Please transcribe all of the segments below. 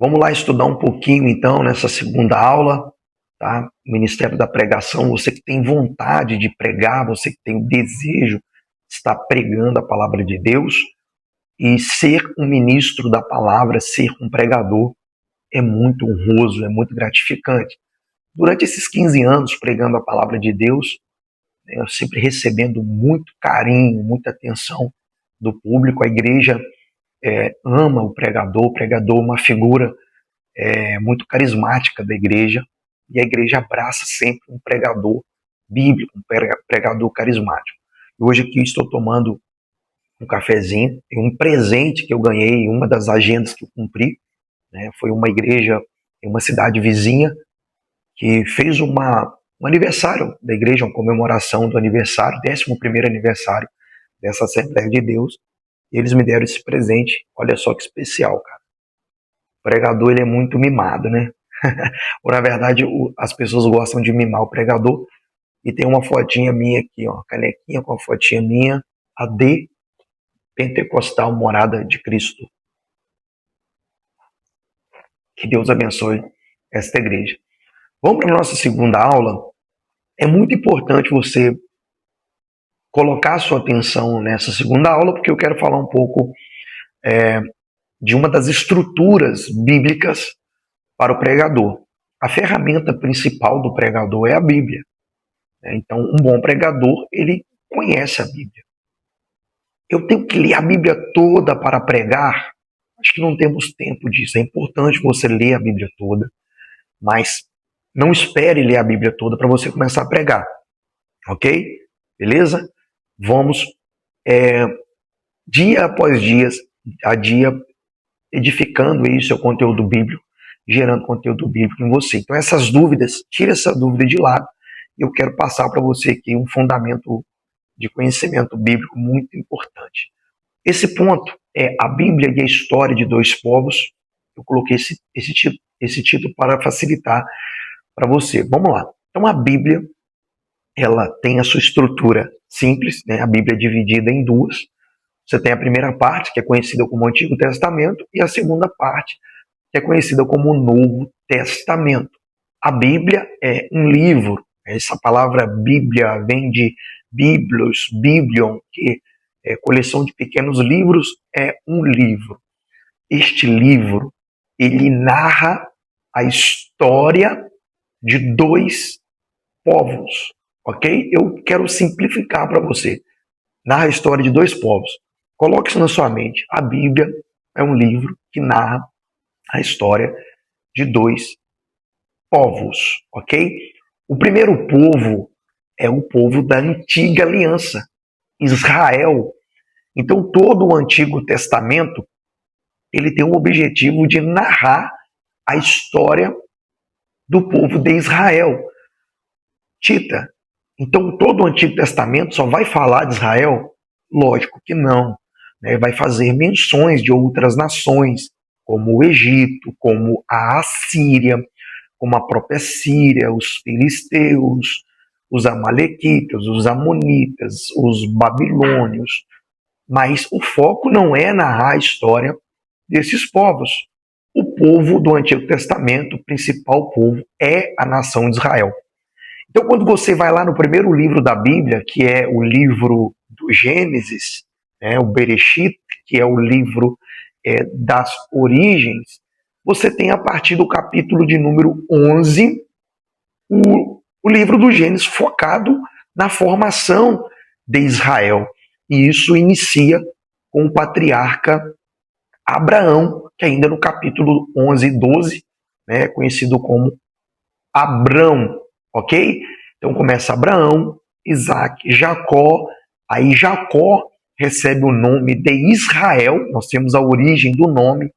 Vamos lá estudar um pouquinho então nessa segunda aula, tá? Ministério da Pregação, você que tem vontade de pregar, você que tem o desejo de estar pregando a palavra de Deus e ser um ministro da palavra, ser um pregador, é muito honroso, é muito gratificante. Durante esses 15 anos pregando a palavra de Deus, eu sempre recebendo muito carinho, muita atenção do público. A igreja ama o pregador é uma figura muito carismática da igreja, e a igreja abraça sempre um pregador bíblico, um pregador carismático. E hoje aqui estou tomando um cafezinho, e um presente que eu ganhei, uma das agendas que eu cumpri, né, foi uma igreja em uma cidade vizinha que fez um aniversário da igreja, uma comemoração do aniversário, 11º aniversário dessa Assembleia de Deus, e eles me deram esse presente. Olha só que especial, cara. O pregador, ele é muito mimado, né? Ou, na verdade, as pessoas gostam de mimar o pregador, e tem uma fotinha minha aqui, ó, canequinha com a fotinha minha, AD Pentecostal Morada de Cristo. Que Deus abençoe esta igreja. Vamos para a nossa segunda aula. É muito importante você colocar a sua atenção nessa segunda aula, porque eu quero falar um pouco de uma das estruturas bíblicas para o pregador. A ferramenta principal do pregador é a Bíblia. Então, um bom pregador, ele conhece a Bíblia. Eu tenho que ler a Bíblia toda para pregar? Acho que não temos tempo disso. É importante você ler a Bíblia toda, mas não espere ler a Bíblia toda para você começar a pregar. Ok? Beleza? Vamos, dia após dia, edificando aí seu conteúdo bíblico, gerando conteúdo bíblico em você. Então, essas dúvidas, tira essa dúvida de lado. Eu quero passar para você aqui um fundamento de conhecimento bíblico muito importante. Esse ponto é a Bíblia e a história de dois povos. Eu coloquei esse título para facilitar para você. Vamos lá. Então, a Bíblia, ela tem a sua estrutura simples, né? A Bíblia é dividida em duas. Você tem a primeira parte, que é conhecida como Antigo Testamento, e a segunda parte, que é conhecida como Novo Testamento. A Bíblia é um livro. Essa palavra Bíblia vem de biblos, biblion, que é coleção de pequenos livros, é um livro. Este livro, ele narra a história de dois povos, ok? Eu quero simplificar para você. Narra a história de dois povos. Coloque isso na sua mente. A Bíblia é um livro que narra a história de dois povos, ok? O primeiro povo é o povo da antiga aliança, Israel. Então, todo o Antigo Testamento, ele tem o objetivo de narrar a história do povo de Israel. Tita, então todo o Antigo Testamento só vai falar de Israel? Lógico que não. Vai fazer menções de outras nações, como o Egito, como a Assíria, como a própria Síria, os filisteus, os amalequitas, os amonitas, os babilônios. Mas o foco não é narrar a história desses povos. O povo do Antigo Testamento, o principal povo, é a nação de Israel. Então, quando você vai lá no primeiro livro da Bíblia, que é o livro do Gênesis, o Bereshit, que é o livro das origens, você tem a partir do capítulo de número 11, o livro do Gênesis focado na formação de Israel. E isso inicia com o patriarca Abraão, que ainda no capítulo 11 e 12, conhecido como Abrão, ok? Então começa Abraão, Isaac, Jacó, aí Jacó recebe o nome de Israel, nós temos a origem do nome,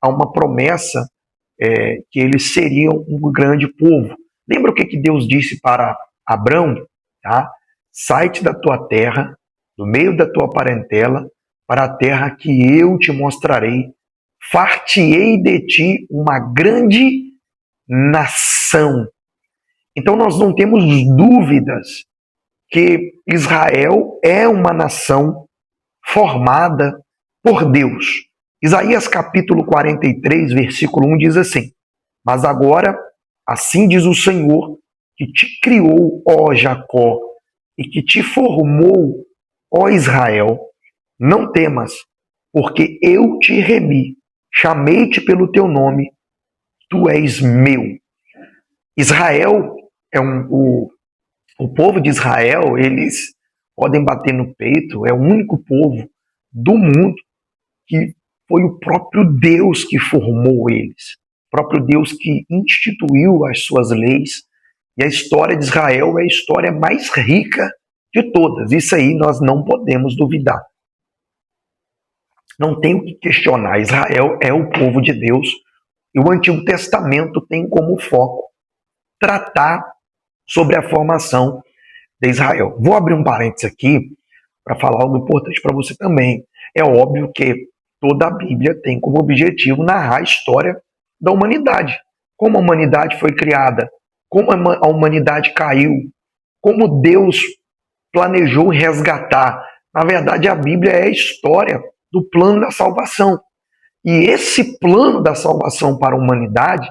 há uma promessa que eles seriam um grande povo. Lembra o que Deus disse para Abrão? Tá? Sai-te da tua terra, do meio da tua parentela, para a terra que eu te mostrarei. Far-te-ei de ti uma grande nação. Então nós não temos dúvidas que Israel é uma nação formada por Deus. Isaías capítulo 43, versículo 1 diz assim: Mas agora, assim diz o Senhor, que te criou, ó Jacó, e que te formou, ó Israel, não temas, porque eu te remi, chamei-te pelo teu nome, tu és meu. Israel é o povo de Israel, eles podem bater no peito, é o único povo do mundo que foi o próprio Deus que formou eles, o próprio Deus que instituiu as suas leis. E a história de Israel é a história mais rica de todas. Isso aí nós não podemos duvidar. Não tem o que questionar. Israel é o povo de Deus e o Antigo Testamento tem como foco tratar sobre a formação de Israel. Vou abrir um parênteses aqui para falar algo importante para você também. É óbvio que toda a Bíblia tem como objetivo narrar a história da humanidade. Como a humanidade foi criada, como a humanidade caiu, como Deus planejou resgatar. Na verdade, a Bíblia é a história do plano da salvação. E esse plano da salvação para a humanidade,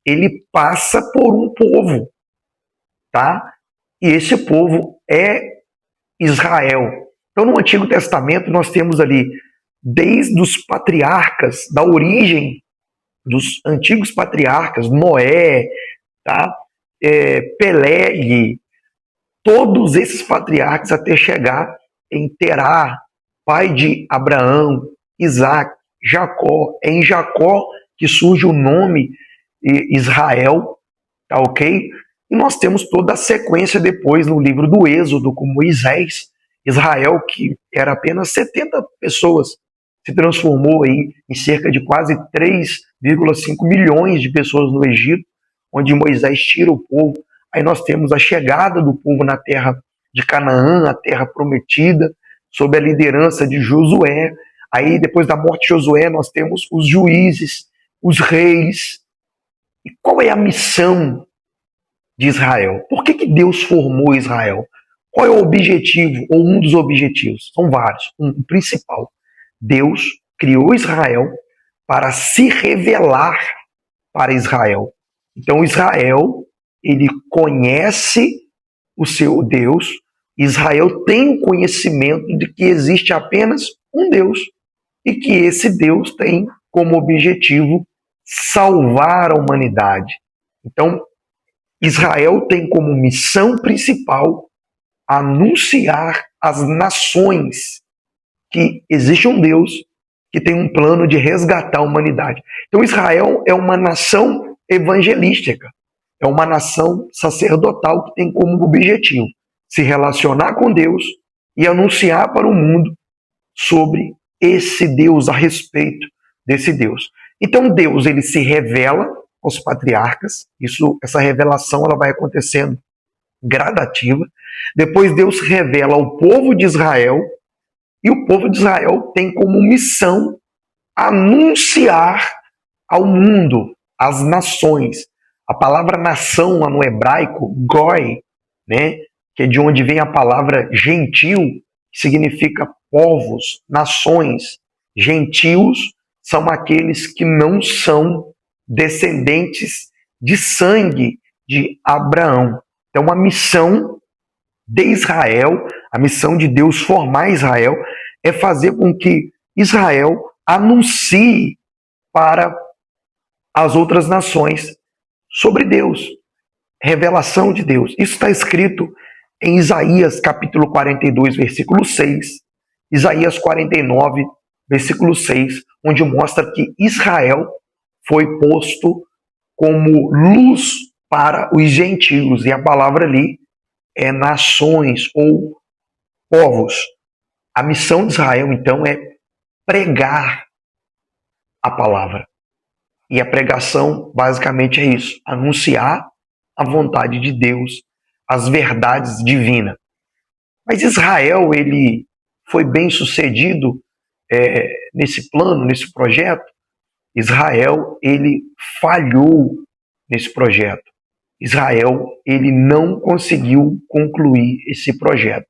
ele passa por um povo, tá? E esse povo é Israel. Então, no Antigo Testamento, nós temos ali, desde os patriarcas, da origem dos antigos patriarcas, Noé, tá? Peleg, todos esses patriarcas até chegar em Terá, pai de Abraão, Isaac, Jacó. É em Jacó que surge o nome Israel, tá ok? E nós temos toda a sequência depois no livro do Êxodo, com Moisés. Israel, que era apenas 70 pessoas, se transformou aí em cerca de quase 3,5 milhões de pessoas no Egito, onde Moisés tira o povo. Aí nós temos a chegada do povo na terra de Canaã, a terra prometida, sob a liderança de Josué. Aí, depois da morte de Josué, nós temos os juízes, os reis. E qual é a missão de Israel? Por que Deus formou Israel? Qual é o objetivo, ou um dos objetivos? São vários. Um principal. Deus criou Israel para se revelar para Israel. Então, Israel, ele conhece o seu Deus. Israel tem o conhecimento de que existe apenas um Deus e que esse Deus tem como objetivo salvar a humanidade. Então, Israel tem como missão principal anunciar às nações que existe um Deus que tem um plano de resgatar a humanidade. Então, Israel é uma nação evangelística, é uma nação sacerdotal que tem como objetivo se relacionar com Deus e anunciar para o mundo sobre esse Deus, a respeito desse Deus. Então, Deus, ele se revela aos patriarcas. Essa revelação ela vai acontecendo gradativa. Depois Deus revela ao povo de Israel, e o povo de Israel tem como missão anunciar ao mundo, às nações. A palavra nação lá no hebraico, goi, né, que é de onde vem a palavra gentil, que significa povos, nações. Gentios são aqueles que não são descendentes de sangue de Abraão. Então, a missão de Israel, a missão de Deus formar Israel, é fazer com que Israel anuncie para as outras nações sobre Deus, revelação de Deus. Isso está escrito em Isaías capítulo 42, versículo 6, Isaías 49, versículo 6, onde mostra que Israel foi posto como luz para os gentios, e a palavra ali é nações ou povos. A missão de Israel, então, é pregar a palavra. E a pregação, basicamente, é isso: anunciar a vontade de Deus, as verdades divinas. Mas Israel, ele foi bem sucedido nesse plano, nesse projeto. Israel, ele falhou nesse projeto. Israel, ele não conseguiu concluir esse projeto.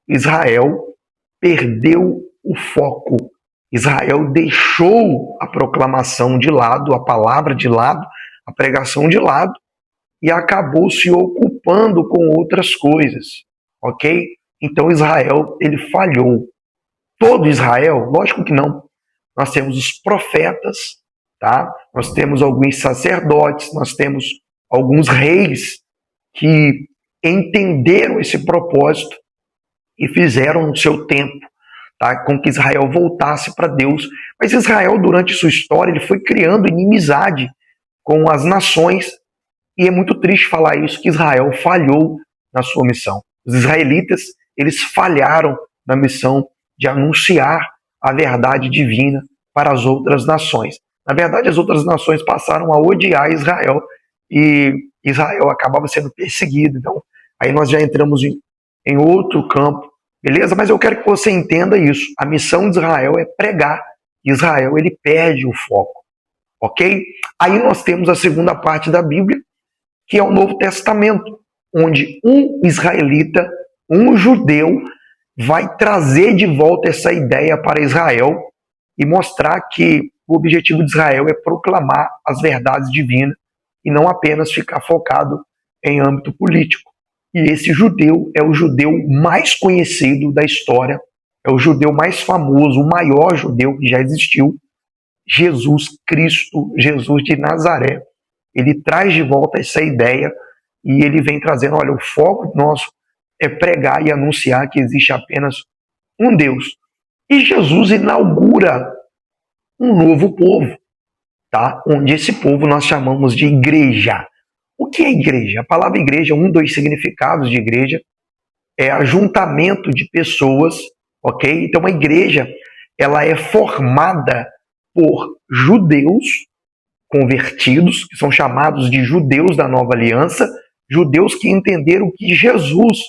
Israel perdeu o foco. Israel deixou a proclamação de lado, a palavra de lado, a pregação de lado, e acabou se ocupando com outras coisas, ok? Então Israel, ele falhou. Todo Israel? Lógico que não. Nós temos os profetas, tá? Nós temos alguns sacerdotes, nós temos alguns reis que entenderam esse propósito e fizeram no seu tempo, tá? Com que Israel voltasse para Deus. Mas Israel, durante sua história, ele foi criando inimizade com as nações, e é muito triste falar isso, que Israel falhou na sua missão. Os israelitas, eles falharam na missão de anunciar a verdade divina para as outras nações. Na verdade, as outras nações passaram a odiar Israel e Israel acabava sendo perseguido. Então, aí nós já entramos em outro campo, beleza? Mas eu quero que você entenda isso. A missão de Israel é pregar. Israel, ele perde o foco, ok? Aí nós temos a segunda parte da Bíblia, que é o Novo Testamento, onde um israelita, um judeu, vai trazer de volta essa ideia para Israel e mostrar que o objetivo de Israel é proclamar as verdades divinas e não apenas ficar focado em âmbito político. E esse judeu é o judeu mais conhecido da história, é o judeu mais famoso, o maior judeu que já existiu, Jesus Cristo, Jesus de Nazaré. Ele traz de volta essa ideia e ele vem trazendo, olha, o foco nosso é pregar e anunciar que existe apenas um Deus. E Jesus inaugura um novo povo, tá? Onde esse povo nós chamamos de igreja. O que é igreja? A palavra igreja, dos significados de igreja, é ajuntamento de pessoas, ok? Então a igreja, ela é formada por judeus convertidos, que são chamados de judeus da nova aliança, judeus que entenderam que Jesus,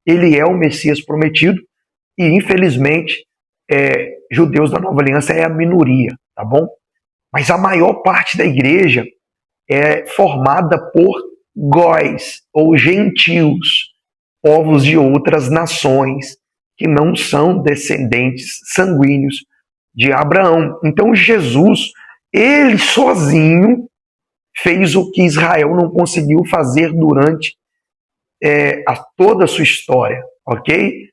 ele é o Messias prometido, e infelizmente, judeus da nova aliança é a minoria, tá bom? Mas a maior parte da igreja é formada por góis, ou gentios, povos de outras nações, que não são descendentes sanguíneos de Abraão. Então Jesus, ele sozinho, fez o que Israel não conseguiu fazer durante toda a sua história, ok?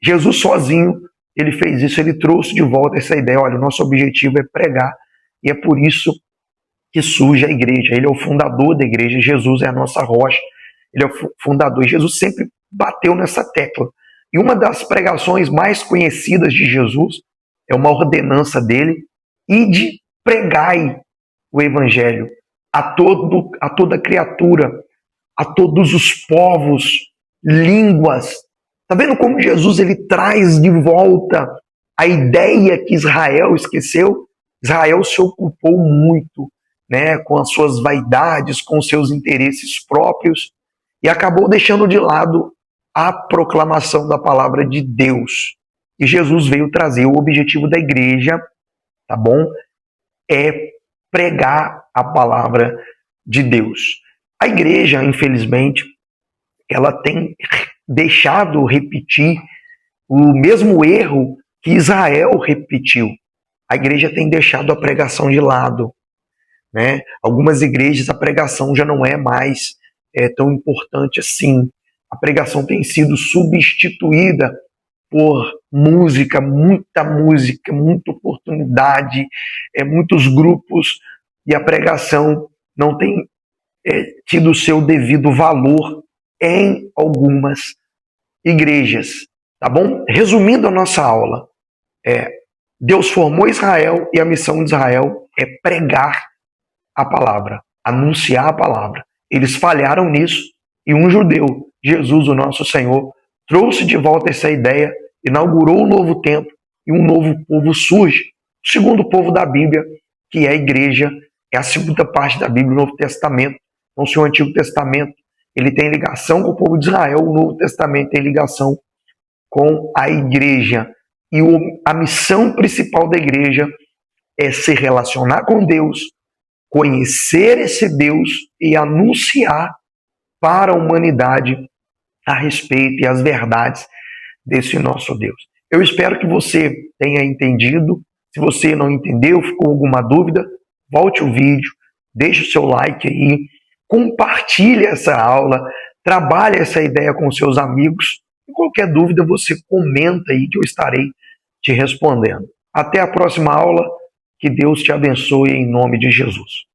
Jesus sozinho, ele fez isso, ele trouxe de volta essa ideia, olha, o nosso objetivo é pregar, e é por isso que surge a igreja. Ele é o fundador da igreja, Jesus é a nossa rocha, ele é o fundador, e Jesus sempre bateu nessa tecla. E uma das pregações mais conhecidas de Jesus é uma ordenança dele, e de pregai o evangelho a toda criatura, a todos os povos, línguas. Tá vendo como Jesus ele traz de volta a ideia que Israel esqueceu? Israel se ocupou muito, né, com as suas vaidades, com os seus interesses próprios, e acabou deixando de lado a proclamação da palavra de Deus. E Jesus veio trazer o objetivo da igreja, tá bom? É pregar a palavra de Deus. A igreja, infelizmente, ela tem deixado repetir o mesmo erro que Israel repetiu. A igreja tem deixado a pregação de lado, né? Algumas igrejas a pregação já não é mais tão importante assim. A pregação tem sido substituída por música, muita oportunidade, muitos grupos, e a pregação não tem tido o seu devido valor em algumas igrejas, tá bom? Resumindo a nossa aula, Deus formou Israel e a missão de Israel é pregar a palavra, anunciar a palavra. Eles falharam nisso e um judeu, Jesus, o nosso Senhor, trouxe de volta essa ideia, inaugurou um novo tempo e um novo povo surge. O segundo povo da Bíblia, que é a igreja, é a segunda parte da Bíblia, o Novo Testamento. Então, se o Antigo Testamento ele tem ligação com o povo de Israel, o Novo Testamento tem ligação com a igreja. E a missão principal da igreja é se relacionar com Deus, conhecer esse Deus e anunciar para a humanidade a respeito e as verdades desse nosso Deus. Eu espero que você tenha entendido. Se você não entendeu, ficou alguma dúvida, volte o vídeo, deixe o seu like aí, compartilhe essa aula, trabalhe essa ideia com seus amigos. E qualquer dúvida você comenta aí que eu estarei te respondendo. Até a próxima aula, que Deus te abençoe em nome de Jesus.